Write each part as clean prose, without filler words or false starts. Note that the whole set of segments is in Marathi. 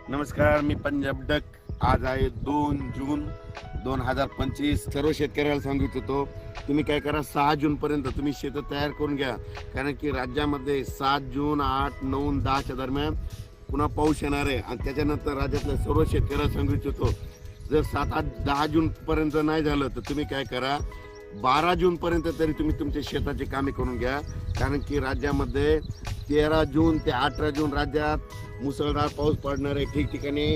नमस्कार, मी पंजाब डक. आज आहे 2 जून 2025. सर्व शेतकऱ्याला सांगू इच्छितो, तुम्ही काय करा, 6 जून पर्यंत तुम्ही शेत तयार करून घ्या. कारण की राज्यामध्ये 7 जून 8, 9, 10च्या दरम्यान पुन्हा पाऊस येणार आहे. आणि त्याच्यानंतर राज्यातल्या सर्व शेतकऱ्याला सांगू इच्छितो, जर 7, 8, 10 जून पर्यंत नाही झालं तर तुम्ही काय करा, 12 जून पर्यंत तरी तुम्ही तुमच्या शेताची कामे करून घ्या. कारण की राज्यामध्ये 13 जून ते 18 जून राज्यात मुसळधार पाऊस पडणार आहे. ठिकठिकाणी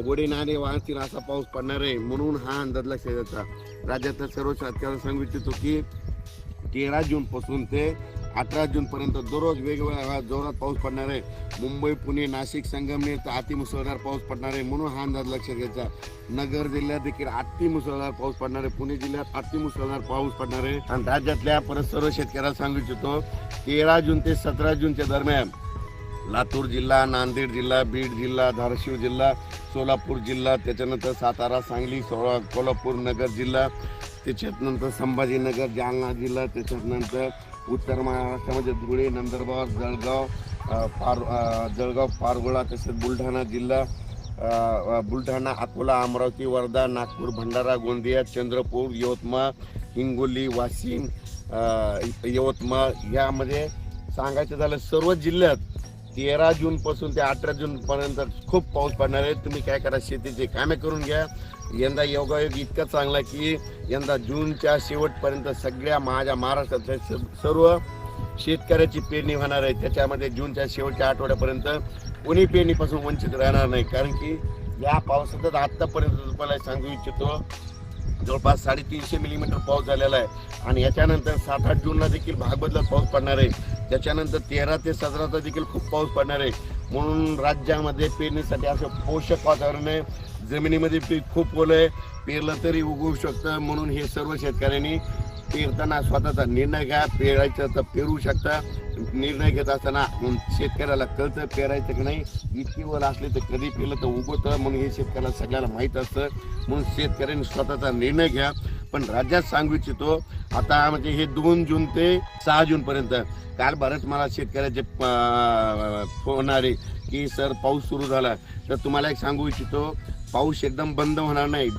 वडी नाणे वाहतील असा पाऊस पडणार आहे. म्हणून हा अंदाज लक्षात घ्यायचा. राज्यातल्या सर्व शेतकऱ्यांना सांगू इच्छितो की 13 जून पासून ते 18 जून पर्यंत दररोज वेगवेगळ्या जोरात पाऊस पडणार आहे. मुंबई, पुणे, नाशिक, संगमनेर तर अतिमुसळधार पाऊस पडणार आहे. म्हणून हा अंदाज लक्षात घ्यायचा. नगर जिल्ह्यात देखील अतिमुसळधार पाऊस पडणार आहे. पुणे जिल्ह्यात अतिमुसळधार पाऊस पडणार आहे. आणि राज्यातल्या परत सर्व शेतकऱ्याला सांगू इच्छितो, 13 जून ते 17 जूनच्या दरम्यान लातूर जिल्हा, नांदेड जिल्हा, बीड जिल्हा, धाराशिव जिल्हा, सोलापूर जिल्हा, त्याच्यानंतर सातारा, सांगली, कोल्हापूर नगर जिल्हा, त्याच्यानंतर संभाजीनगर, जालना जिल्हा, त्याच्यानंतर उत्तर महाराष्ट्रामध्ये धुळे, नंदुरबार, जळगाव, पारगोळा, तसेच बुलढाणा जिल्हा, बुलढाणा, अकोला, अमरावती, वर्धा, नागपूर, भंडारा, गोंदिया, चंद्रपूर, यवतमाळ, हिंगोली, वाशिम, यवतमाळ यामध्ये सांगायचं झालं सर्व जिल्ह्यात 13 जून पासून ते 18 जून पर्यंत खूप पाऊस पडणार आहे. तुम्ही काय करा, शेतीचे कामे करून घ्या. यंदा योगायोग इतका चांगला की यंदा जूनच्या शेवटपर्यंत सगळ्या माझ्या महाराष्ट्रातल्या सर्व शेतकऱ्याची पेरणी होणार आहे. त्याच्यामध्ये जूनच्या शेवटच्या आठवड्यापर्यंत कोणी पेरणीपासून वंचित राहणार नाही. कारण की या पावसातच आत्तापर्यंत तुम्हाला सांगू इच्छितो, जवळपास 350 मिलीमीटर पाऊस झालेला आहे. आणि याच्यानंतर 7-8 जूनला देखील भागबदलत पाऊस पडणार आहे. त्याच्यानंतर 13 ते 17 देखील खूप पाऊस पडणार आहे. म्हणून राज्यामध्ये पेरणीसाठी असं पोषक वातावरण आहे. जमिनीमध्ये पीक खूप ओलं आहे, पेरलं तरी उगवू शकतं. म्हणून हे सर्व शेतकऱ्यांनी पेरताना स्वतःचा निर्णय घ्या. पेरायचं तर पेरू शकता. निर्णय घेत असताना शेतकऱ्याला कळतं पेरायचं की नाही. इतकी ओल असली तर कधी पेरलं तर उगवतं. म्हणून हे शेतकऱ्याला सगळ्याला माहीत असतं. म्हणून शेतकऱ्यांनी स्वतःचा निर्णय घ्या. पण राज्यात सांगू इच्छितो, आता म्हणजे हे 2 जून ते 6 जून पर्यंत काल बरंच मला शेतकऱ्याचे फोन आले की सर पाऊस सुरू झाला. तर तुम्हाला एक सांगू इच्छितो, पाऊस एकदम बंद होणार नाही.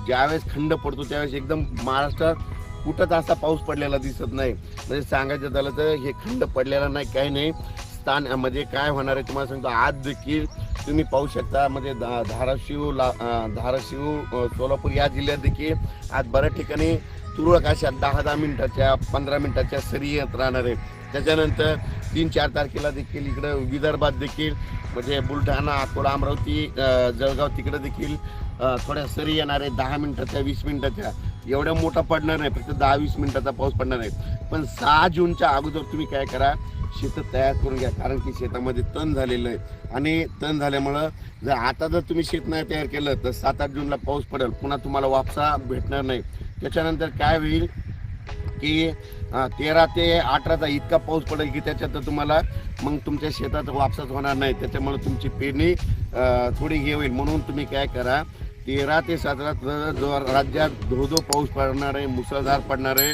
ज्यावेळेस खंड पडतो त्यावेळेस एकदम महाराष्ट्रात कुठंच असा पाऊस पडलेला दिसत नाही. म्हणजे सांगायचं झालं तर हे खंड पडलेला नाही, काही नाही. स्थान म्हणजे काय होणार आहे तुम्हाला सांगतो, आज देखील तुम्ही पाहू शकता. म्हणजे धाराशिव, सोलापूर या जिल्ह्यात देखील आज बऱ्याच ठिकाणी तुरळक अशा 10-10 मिनिटाच्या 15 मिनिटाच्या सरी येत राहणार आहे. त्याच्यानंतर 3-4 तारखेला देखील इकडं विदर्भात देखील म्हणजे बुलढाणा, अकोला, अमरावती, जळगाव तिकडे देखील थोड्या सरी येणार आहे. 10 मिनिटाच्या 20 मिनिटाच्या, एवढ्या मोठा पडणार नाही, फक्त 10-20 मिनिटाचा पाऊस पडणार आहे. पण 6 जूनच्या अगोदर तुम्ही काय करा, शेत तयार करून घ्या. कारण की शेतामध्ये तण झालेलं आहे. आणि तण झाल्यामुळं जर आता जर तुम्ही शेत नाही तयार केलं तर 7-8 जूनला पाऊस पडेल, पुन्हा तुम्हाला वापसा भेटणार नाही. त्याच्यानंतर काय होईल की 13 ते 18चा इतका पाऊस पडेल की त्याच्यात तुम्हाला मग तुमच्या शेतात वापसाच होणार नाही. त्याच्यामुळे तुमची पेरणी थोडी हे होईल. म्हणून तुम्ही काय करा, 13 ते 17 राज्यात धो पाऊस पडणार आहे, मुसळधार पडणार आहे.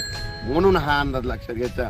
म्हणून हा अंदाज लक्षात घ्यायचा.